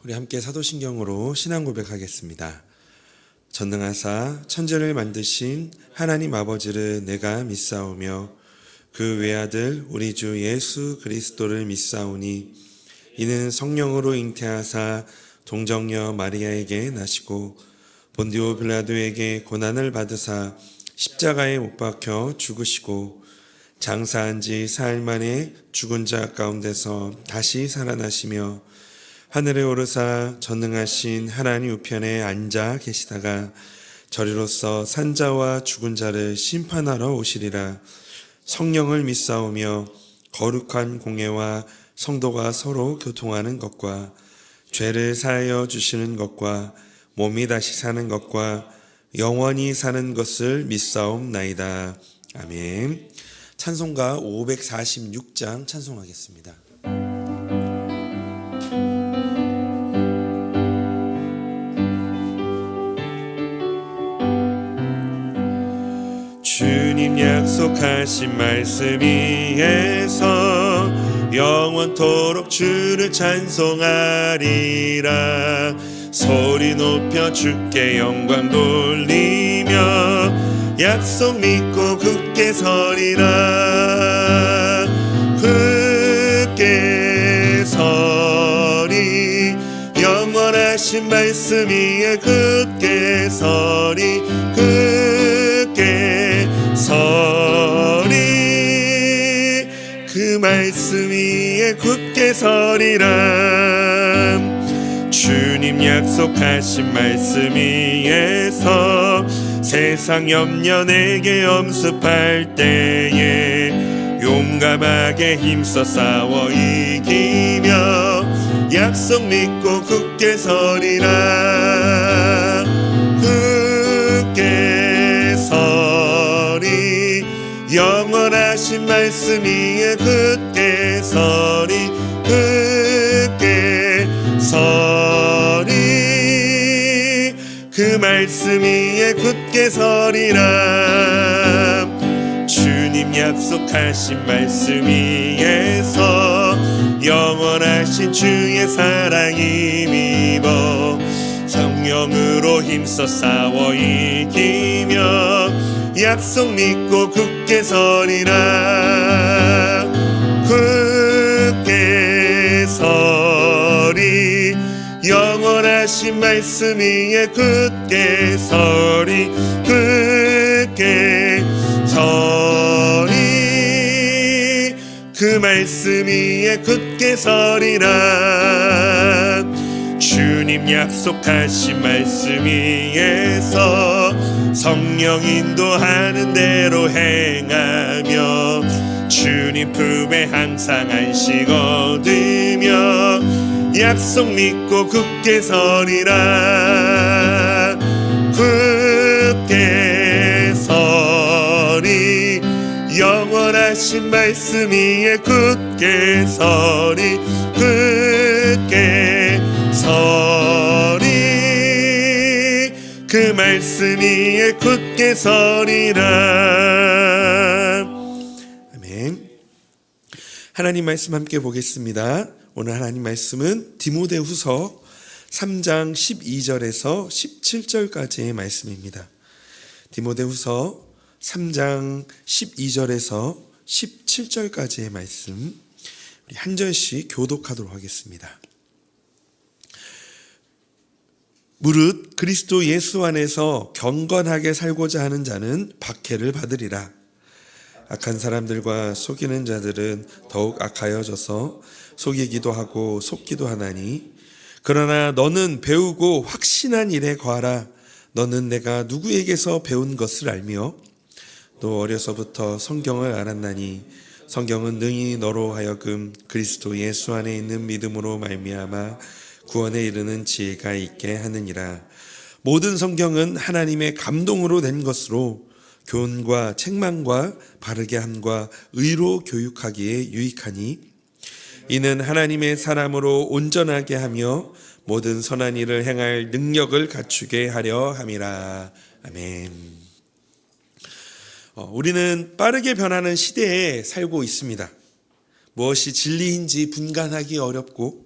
우리 함께 사도신경으로 신앙 고백하겠습니다. 전능하사 천지를 만드신 하나님 아버지를 내가 믿사오며 그 외아들 우리 주 예수 그리스도를 믿사오니 이는 성령으로 잉태하사 동정녀 마리아에게 나시고 본디오 빌라도에게 고난을 받으사 십자가에 못 박혀 죽으시고 장사한 지 사흘 만에 죽은 자 가운데서 다시 살아나시며 하늘에 오르사 전능하신 하나님 우편에 앉아 계시다가 저리로서 산자와 죽은 자를 심판하러 오시리라. 성령을 믿사오며 거룩한 공예와 성도가 서로 교통하는 것과 죄를 사하여 주시는 것과 몸이 다시 사는 것과 영원히 사는 것을 믿사옵나이다. 아멘. 찬송가 546장 찬송하겠습니다. 주님 약속하신 말씀 위에서 영원토록 주를 찬송하리라. 소리 높여 주께 영광 돌리며 약속 믿고 굳게 서리라. 굳게 서리 영원하신 말씀 위에 굳게 서리. 굳게 서리 그 말씀 위에 굳게 서리라. 주님 약속하신 말씀 위에서 세상 염려 내게 엄습할 때에 용감하게 힘써 싸워 이기며 약속 믿고 굳게 서리라. 굳게 서리 영원하신 말씀 위에 굳게 서리. 굳게 서리 그 말씀 위에 굳게 서리라. 주님 약속하신 말씀 위에서 영원하신 주의 사랑 힘입어 성령으로 힘써 싸워 이기며 약속 믿고 굳게 서리라. 굳게 서리 영원하신 말씀 위에 굳게 서리. 굳게 서리 그 말씀 위에 굳게 서리라. 주님 약속하신 말씀 위에서 성령 인도하는 대로 행하며 주님 품에 항상 안식 얻으며 약속 믿고 굳게 서리라. 굳게 서리 영원하신 말씀 위에 굳게 서리. 굳게 서리 그 말씀 위에 굳게 서리라. 아멘. 하나님 말씀 함께 보겠습니다. 오늘 하나님 말씀은 디모데후서 3장 12절에서 17절까지의 말씀입니다. 디모데후서 3장 12절에서 17절까지의 말씀 우리 한 절씩 교독하도록 하겠습니다. 무릇 그리스도 예수 안에서 경건하게 살고자 하는 자는 박해를 받으리라. 악한 사람들과 속이는 자들은 더욱 악하여져서 속이기도 하고 속기도 하나니 그러나 너는 배우고 확신한 일에 거하라. 너는 내가 누구에게서 배운 것을 알며 또 어려서부터 성경을 알았나니 성경은 능히 너로 하여금 그리스도 예수 안에 있는 믿음으로 말미암아 구원에 이르는 지혜가 있게 하느니라. 모든 성경은 하나님의 감동으로 된 것으로 교훈과 책망과 바르게 함과 의로 교육하기에 유익하니 이는 하나님의 사람으로 온전하게 하며 모든 선한 일을 행할 능력을 갖추게 하려 함이라. 아멘. 우리는 빠르게 변하는 시대에 살고 있습니다. 무엇이 진리인지 분간하기 어렵고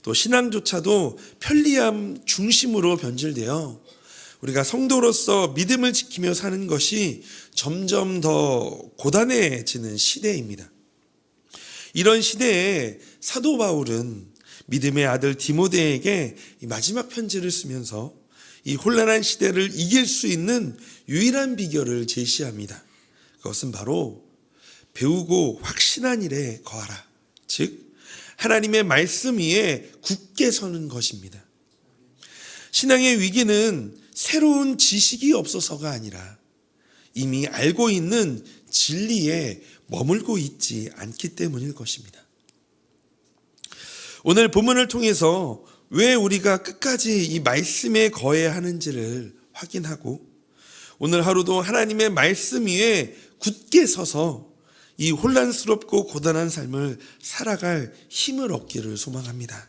또 신앙조차도 편리함 중심으로 변질되어 우리가 성도로서 믿음을 지키며 사는 것이 점점 더 고단해지는 시대입니다. 이런 시대에 사도 바울은 믿음의 아들 디모데에게 이 마지막 편지를 쓰면서 이 혼란한 시대를 이길 수 있는 유일한 비결을 제시합니다. 그것은 바로 배우고 확신한 일에 거하라. 즉 하나님의 말씀 위에 굳게 서는 것입니다. 신앙의 위기는 새로운 지식이 없어서가 아니라 이미 알고 있는 진리에 머물고 있지 않기 때문일 것입니다. 오늘 본문을 통해서 왜 우리가 끝까지 이 말씀에 거해야 하는지를 확인하고 오늘 하루도 하나님의 말씀 위에 굳게 서서 이 혼란스럽고 고단한 삶을 살아갈 힘을 얻기를 소망합니다.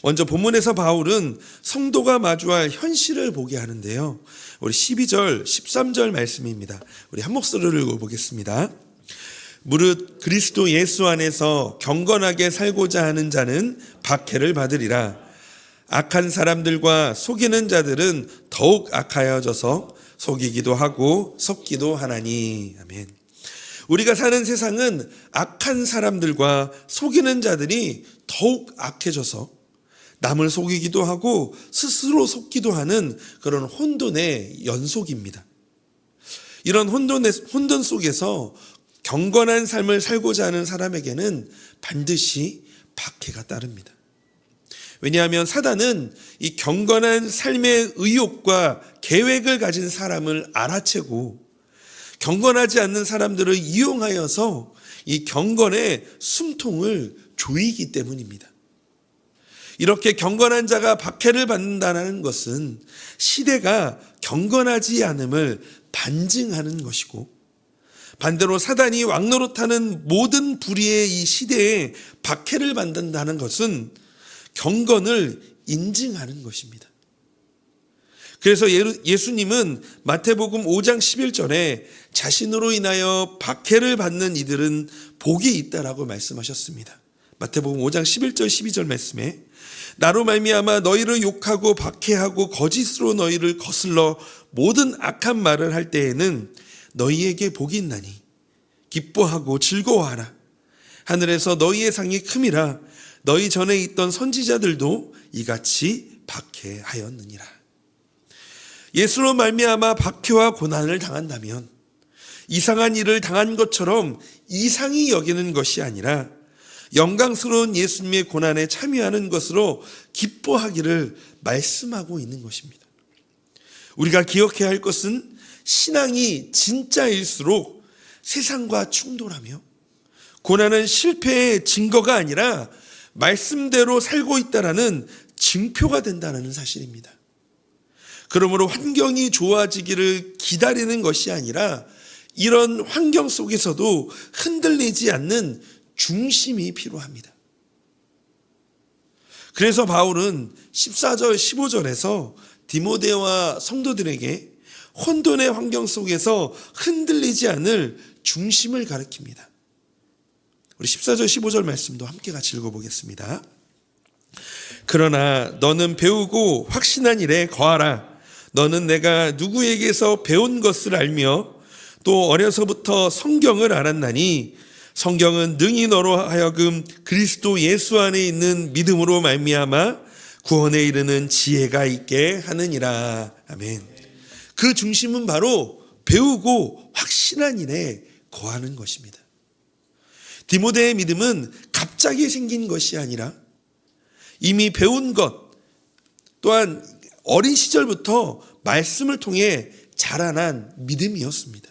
먼저 본문에서 바울은 성도가 마주할 현실을 보게 하는데요. 우리 12절, 13절 말씀입니다. 우리 한 목소리를 읽어보겠습니다. 무릇 그리스도 예수 안에서 경건하게 살고자 하는 자는 박해를 받으리라. 악한 사람들과 속이는 자들은 더욱 악하여져서 속이기도 하고 섞기도 하나니. 아멘. 우리가 사는 세상은 악한 사람들과 속이는 자들이 더욱 악해져서 남을 속이기도 하고 스스로 속기도 하는 그런 혼돈의 연속입니다. 이런 혼돈 속에서 경건한 삶을 살고자 하는 사람에게는 반드시 박해가 따릅니다. 왜냐하면 사단은 이 경건한 삶의 의욕과 계획을 가진 사람을 알아채고 경건하지 않는 사람들을 이용하여서 이 경건의 숨통을 조이기 때문입니다. 이렇게 경건한 자가 박해를 받는다는 것은 시대가 경건하지 않음을 반증하는 것이고 반대로 사단이 왕노릇하는 모든 불의의 이 시대에 박해를 받는다는 것은 경건을 인증하는 것입니다. 그래서 예수님은 마태복음 5장 11절에 자신으로 인하여 박해를 받는 이들은 복이 있다라고 말씀하셨습니다. 마태복음 5장 11절 12절 말씀에 나로 말미암아 너희를 욕하고 박해하고 거짓으로 너희를 거슬러 모든 악한 말을 할 때에는 너희에게 복이 있나니 기뻐하고 즐거워하라. 하늘에서 너희의 상이 큼이라. 너희 전에 있던 선지자들도 이같이 박해하였느니라. 예수로 말미암아 박해와 고난을 당한다면 이상한 일을 당한 것처럼 이상히 여기는 것이 아니라 영광스러운 예수님의 고난에 참여하는 것으로 기뻐하기를 말씀하고 있는 것입니다. 우리가 기억해야 할 것은 신앙이 진짜일수록 세상과 충돌하며 고난은 실패의 증거가 아니라 말씀대로 살고 있다라는 증표가 된다는 사실입니다. 그러므로 환경이 좋아지기를 기다리는 것이 아니라 이런 환경 속에서도 흔들리지 않는 중심이 필요합니다. 그래서 바울은 14절 15절에서 디모데와 성도들에게 혼돈의 환경 속에서 흔들리지 않을 중심을 가르칩니다. 우리 14절 15절 말씀도 함께 같이 읽어보겠습니다. 그러나 너는 배우고 확신한 일에 거하라. 너는 내가 누구에게서 배운 것을 알며 또 어려서부터 성경을 알았나니 성경은 능히 너로 하여금 그리스도 예수 안에 있는 믿음으로 말미암아 구원에 이르는 지혜가 있게 하느니라. 아멘. 그 중심은 바로 배우고 확신한 일에 거하는 것입니다. 디모데의 믿음은 갑자기 생긴 것이 아니라 이미 배운 것 또한 어린 시절부터 말씀을 통해 자라난 믿음이었습니다.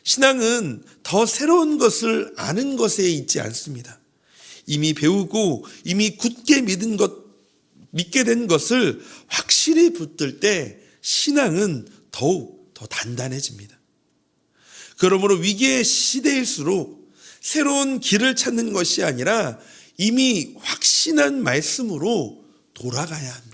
신앙은 더 새로운 것을 아는 것에 있지 않습니다. 이미 배우고 이미 굳게 믿게 된 것을 확실히 붙들 때 신앙은 더욱 더 단단해집니다. 그러므로 위기의 시대일수록 새로운 길을 찾는 것이 아니라 이미 확신한 말씀으로 돌아가야 합니다.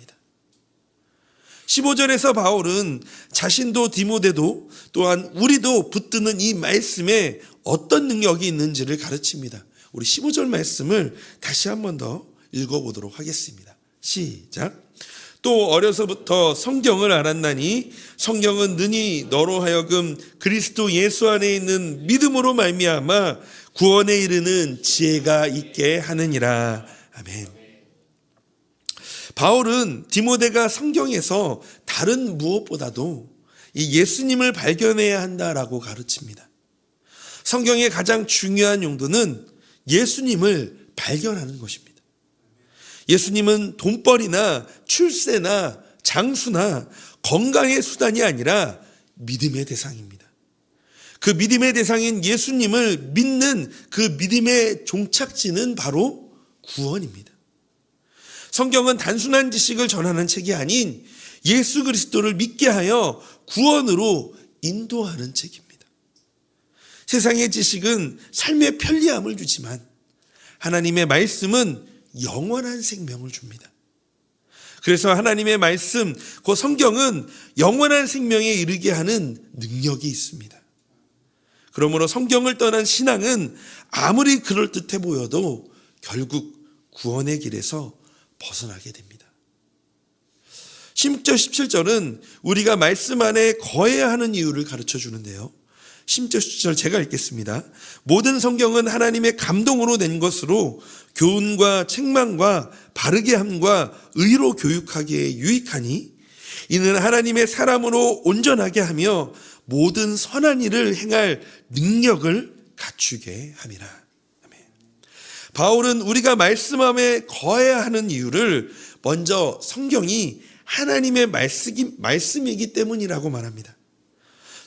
15절에서 바울은 자신도 디모데도 또한 우리도 붙드는 이 말씀에 어떤 능력이 있는지를 가르칩니다. 우리 15절 말씀을 다시 한 번 더 읽어보도록 하겠습니다. 시작. 또 어려서부터 성경을 알았나니 성경은 능히 너로 하여금 그리스도 예수 안에 있는 믿음으로 말미암아 구원에 이르는 지혜가 있게 하느니라. 아멘. 바울은 디모데가 성경에서 다른 무엇보다도 이 예수님을 발견해야 한다라고 가르칩니다. 성경의 가장 중요한 용도는 예수님을 발견하는 것입니다. 예수님은 돈벌이나 출세나 장수나 건강의 수단이 아니라 믿음의 대상입니다. 그 믿음의 대상인 예수님을 믿는 그 믿음의 종착지는 바로 구원입니다. 성경은 단순한 지식을 전하는 책이 아닌 예수 그리스도를 믿게 하여 구원으로 인도하는 책입니다. 세상의 지식은 삶의 편리함을 주지만 하나님의 말씀은 영원한 생명을 줍니다. 그래서 하나님의 말씀, 그 성경은 영원한 생명에 이르게 하는 능력이 있습니다. 그러므로 성경을 떠난 신앙은 아무리 그럴듯해 보여도 결국 구원의 길에서 벗어나게 됩니다. 16절 17절은 우리가 말씀 안에 거해야 하는 이유를 가르쳐 주는데요. 16절 17절 제가 읽겠습니다. 모든 성경은 하나님의 감동으로 낸 것으로 교훈과 책망과 바르게 함과 의로 교육하기에 유익하니 이는 하나님의 사람으로 온전하게 하며 모든 선한 일을 행할 능력을 갖추게 함이라. 아멘. 바울은 우리가 말씀 안에 거해야 하는 이유를 먼저 성경이 하나님의 말씀이기 때문이라고 말합니다.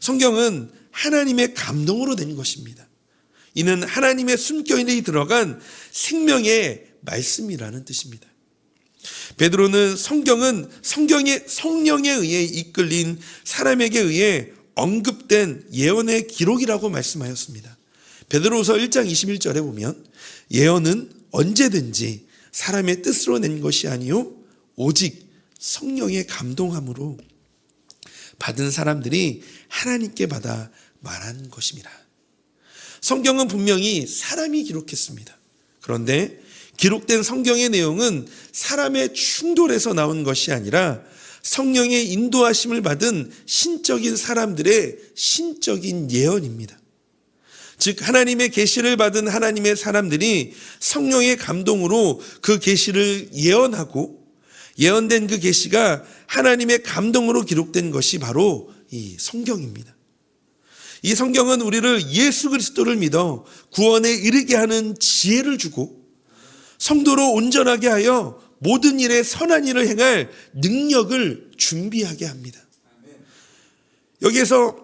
성경은 하나님의 감동으로 된 것입니다. 이는 하나님의 숨결이 들어간 생명의 말씀이라는 뜻입니다. 베드로는 성경은 성경의 성령에 의해 이끌린 사람에게 의해 언급된 예언의 기록이라고 말씀하였습니다. 베드로후서 1장 21절에 보면 예언은 언제든지 사람의 뜻으로 낸 것이 아니요 오직 성령의 감동함으로 받은 사람들이 하나님께 받아 말한 것입니다. 성경은 분명히 사람이 기록했습니다. 그런데 기록된 성경의 내용은 사람의 충돌에서 나온 것이 아니라 성령의 인도하심을 받은 신적인 사람들의 신적인 예언입니다. 즉 하나님의 계시를 받은 하나님의 사람들이 성령의 감동으로 그 계시를 예언하고 예언된 그 계시가 하나님의 감동으로 기록된 것이 바로 이 성경입니다. 이 성경은 우리를 예수 그리스도를 믿어 구원에 이르게 하는 지혜를 주고 성도로 온전하게 하여 모든 일에 선한 일을 행할 능력을 준비하게 합니다. 여기에서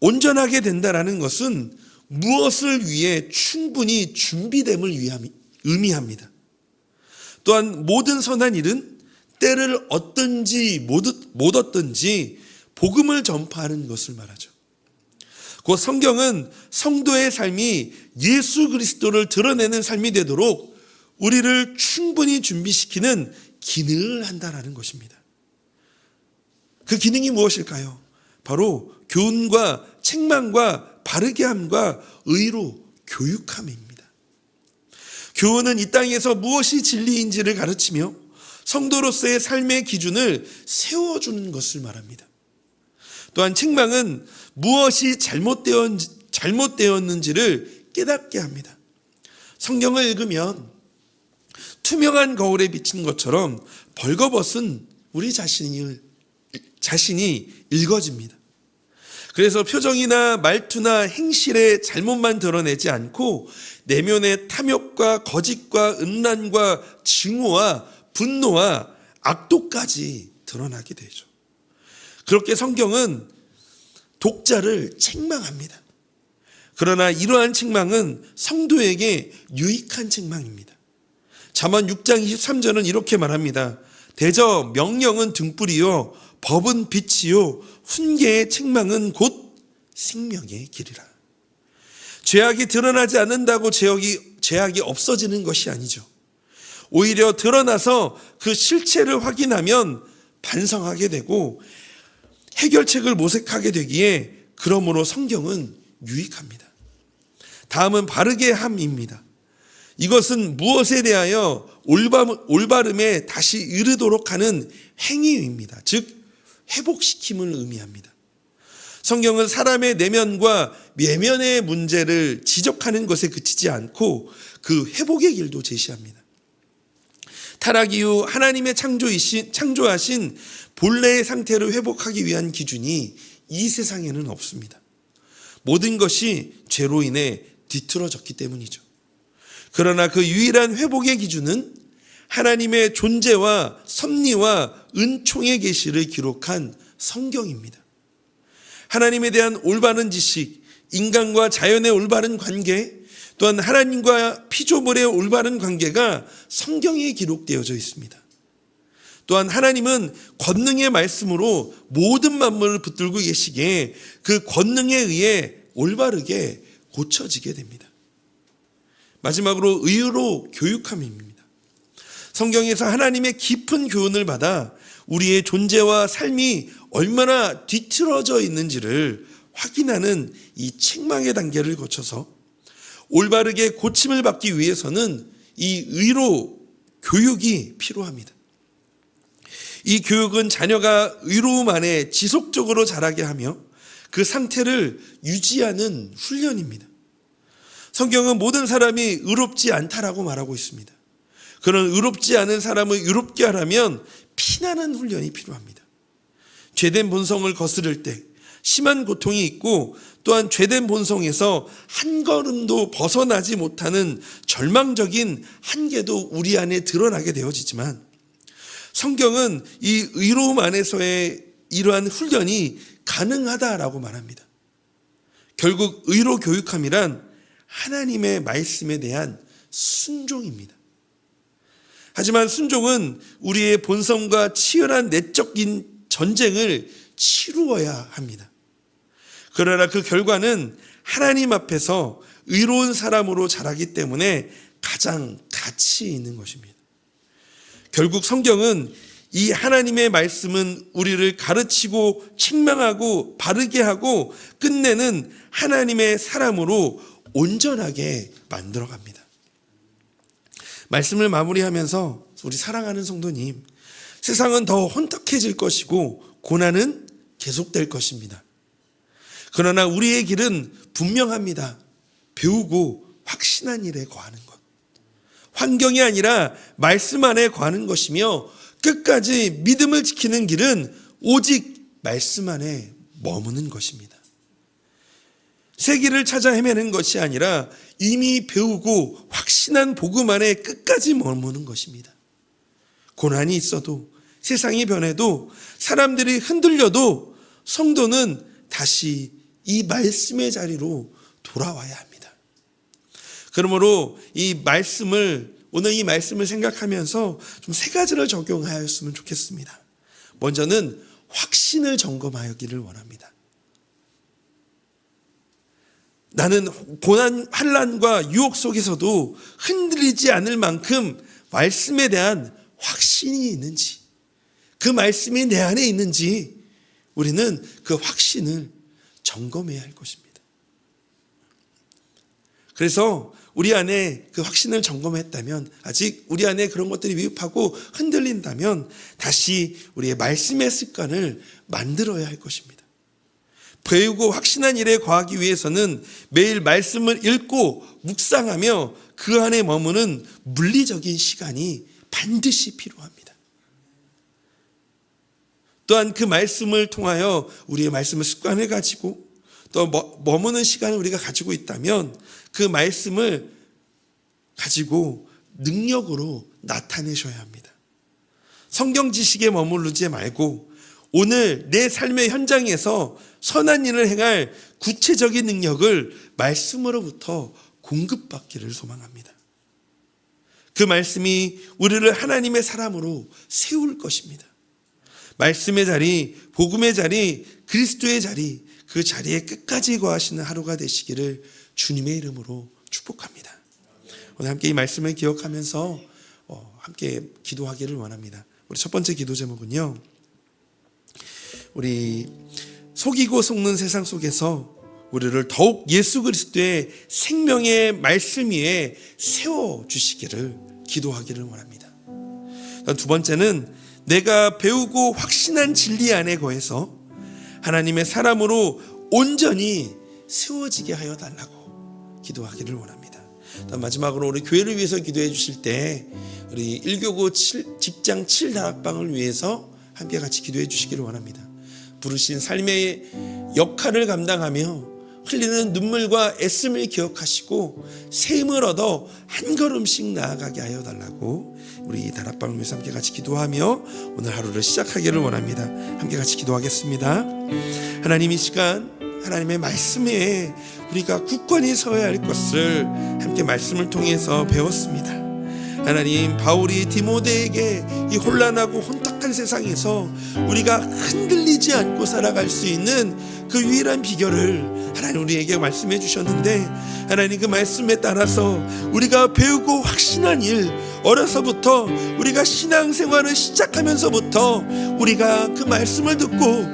온전하게 된다라는 것은 무엇을 위해 충분히 준비됨을 의미합니다. 또한 모든 선한 일은 때를 얻든지 못 얻든지 복음을 전파하는 것을 말하죠. 곧 성경은 성도의 삶이 예수 그리스도를 드러내는 삶이 되도록 우리를 충분히 준비시키는 기능을 한다는 것입니다. 그 기능이 무엇일까요? 바로 교훈과 책망과 바르게 함과 의로 교육함입니다. 교훈은 이 땅에서 무엇이 진리인지를 가르치며 성도로서의 삶의 기준을 세워주는 것을 말합니다. 또한 책망은 무엇이 잘못되었는지를 깨닫게 합니다. 성경을 읽으면 투명한 거울에 비친 것처럼 벌거벗은 우리 자신이 읽어집니다. 그래서 표정이나 말투나 행실의 잘못만 드러내지 않고 내면의 탐욕과 거짓과 음란과 증오와 분노와 악독까지 드러나게 되죠. 그렇게 성경은 독자를 책망합니다. 그러나 이러한 책망은 성도에게 유익한 책망입니다. 잠언 6장 23절은 이렇게 말합니다. 대저 명령은 등불이요 법은 빛이요 훈계의 책망은 곧 생명의 길이라. 죄악이 드러나지 않는다고 죄악이 없어지는 것이 아니죠. 오히려 드러나서 그 실체를 확인하면 반성하게 되고 해결책을 모색하게 되기에 그러므로 성경은 유익합니다. 다음은 바르게 함입니다. 이것은 무엇에 대하여 올바름에 다시 이르도록 하는 행위입니다. 즉 회복시킴을 의미합니다. 성경은 사람의 내면과 외면의 문제를 지적하는 것에 그치지 않고 그 회복의 길도 제시합니다. 타락 이후 하나님의 창조하신 본래의 상태를 회복하기 위한 기준이 이 세상에는 없습니다. 모든 것이 죄로 인해 뒤틀어졌기 때문이죠. 그러나 그 유일한 회복의 기준은 하나님의 존재와 섭리와 은총의 계시를 기록한 성경입니다. 하나님에 대한 올바른 지식, 인간과 자연의 올바른 관계, 또한 하나님과 피조물의 올바른 관계가 성경에 기록되어져 있습니다. 또한 하나님은 권능의 말씀으로 모든 만물을 붙들고 계시기에 그 권능에 의해 올바르게 고쳐지게 됩니다. 마지막으로 의로 교육함입니다. 성경에서 하나님의 깊은 교훈을 받아 우리의 존재와 삶이 얼마나 뒤틀어져 있는지를 확인하는 이 책망의 단계를 거쳐서 올바르게 고침을 받기 위해서는 이 의로 교육이 필요합니다. 이 교육은 자녀가 의로움 안에 지속적으로 자라게 하며 그 상태를 유지하는 훈련입니다. 성경은 모든 사람이 의롭지 않다라고 말하고 있습니다. 그런 의롭지 않은 사람을 의롭게 하려면 피나는 훈련이 필요합니다. 죄된 본성을 거스를 때 심한 고통이 있고 또한 죄된 본성에서 한 걸음도 벗어나지 못하는 절망적인 한계도 우리 안에 드러나게 되어지지만 성경은 이 의로움 안에서의 이러한 훈련이 가능하다라고 말합니다. 결국 의로 교육함이란 하나님의 말씀에 대한 순종입니다. 하지만 순종은 우리의 본성과 치열한 내적인 전쟁을 치루어야 합니다. 그러나 그 결과는 하나님 앞에서 의로운 사람으로 자라기 때문에 가장 가치 있는 것입니다. 결국 성경은 이 하나님의 말씀은 우리를 가르치고 책망하고 바르게 하고 끝내는 하나님의 사람으로 온전하게 만들어갑니다. 말씀을 마무리하면서 우리 사랑하는 성도님, 세상은 더 혼탁해질 것이고 고난은 계속될 것입니다. 그러나 우리의 길은 분명합니다. 배우고 확신한 일에 거하는 것. 환경이 아니라 말씀 안에 거하는 것이며 끝까지 믿음을 지키는 길은 오직 말씀 안에 머무는 것입니다. 새 길을 찾아 헤매는 것이 아니라 이미 배우고 확신한 복음 안에 끝까지 머무는 것입니다. 고난이 있어도 세상이 변해도 사람들이 흔들려도 성도는 다시 이 말씀의 자리로 돌아와야 합니다. 그러므로 오늘 이 말씀을 생각하면서 좀 세 가지를 적용하였으면 좋겠습니다. 먼저는 확신을 점검하기를 원합니다. 나는 고난, 환난과 유혹 속에서도 흔들리지 않을 만큼 말씀에 대한 확신이 있는지, 그 말씀이 내 안에 있는지 우리는 그 확신을 점검해야 할 것입니다. 그래서 우리 안에 그 확신을 점검했다면, 아직 우리 안에 그런 것들이 미흡하고 흔들린다면 다시 우리의 말씀의 습관을 만들어야 할 것입니다. 배우고 확신한 일에 거하기 위해서는 매일 말씀을 읽고 묵상하며 그 안에 머무는 물리적인 시간이 반드시 필요합니다. 또한 그 말씀을 통하여 우리의 말씀의 습관을 가지고 또 머무는 시간을 우리가 가지고 있다면 그 말씀을 가지고 능력으로 나타내셔야 합니다. 성경 지식에 머무르지 말고 오늘 내 삶의 현장에서 선한 일을 행할 구체적인 능력을 말씀으로부터 공급받기를 소망합니다. 그 말씀이 우리를 하나님의 사람으로 세울 것입니다. 말씀의 자리, 복음의 자리, 그리스도의 자리, 그 자리에 끝까지 거하시는 하루가 되시기를 주님의 이름으로 축복합니다. 오늘 함께 이 말씀을 기억하면서 함께 기도하기를 원합니다. 우리 첫 번째 기도 제목은요, 우리 속이고 속는 세상 속에서 우리를 더욱 예수 그리스도의 생명의 말씀 위에 세워주시기를 기도하기를 원합니다. 두 번째는 내가 배우고 확신한 진리 안에 거해서 하나님의 사람으로 온전히 세워지게 하여 달라고 기도하기를 원합니다. 마지막으로 우리 교회를 위해서 기도해 주실 때 우리 1교구 직장 7다락방을 위해서 함께 같이 기도해 주시기를 원합니다. 부르신 삶의 역할을 감당하며 흘리는 눈물과 애씀을 기억하시고 새 힘을 얻어 한 걸음씩 나아가게 하여 달라고 우리 다락방을 위해서 함께 같이 기도하며 오늘 하루를 시작하기를 원합니다. 함께 같이 기도하겠습니다. 하나님, 이 시간 하나님의 말씀에 우리가 굳건히 서야 할 것을 함께 말씀을 통해서 배웠습니다. 하나님, 바울이 디모데에게 이 혼란하고 혼탁한 세상에서 우리가 흔들리지 않고 살아갈 수 있는 그 유일한 비결을 하나님 우리에게 말씀해 주셨는데, 하나님 그 말씀에 따라서 우리가 배우고 확신한 일, 어려서부터 우리가 신앙생활을 시작하면서부터 우리가 그 말씀을 듣고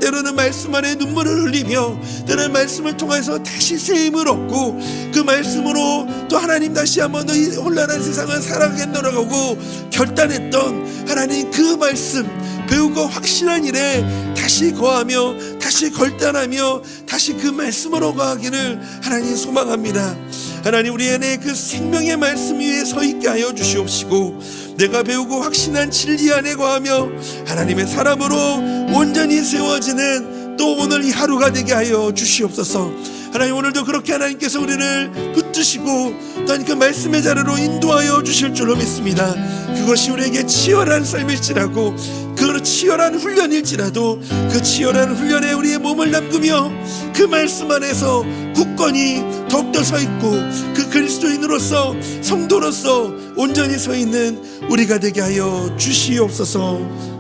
때로는 말씀 안에 눈물을 흘리며 때로는 말씀을 통해서 다시 새 힘을 얻고 그 말씀으로 또 하나님 다시 한번 이 혼란한 세상을 살아가겠노라고 결단했던 하나님 그 말씀 배우고 확신한 일에 다시 거하며 다시 결단하며 다시 그 말씀으로 거하기를 하나님 소망합니다. 하나님, 우리 안에 그 생명의 말씀 위에 서 있게 하여 주시옵시고 내가 배우고 확신한 진리 안에 거하며 하나님의 사람으로 온전히 세워지는 또 오늘 이 하루가 되게 하여 주시옵소서. 하나님, 오늘도 그렇게 하나님께서 우리를 붙드시고 또 그 말씀의 자리로 인도하여 주실 줄로 믿습니다. 그것이 우리에게 치열한 삶일지라고, 그 치열한 훈련일지라도 그 치열한 훈련에 우리의 몸을 담그며 그 말씀 안에서 굳건히 더욱더 서 있고 그 그리스도인으로서 성도로서 온전히 서 있는 우리가 되게 하여 주시옵소서.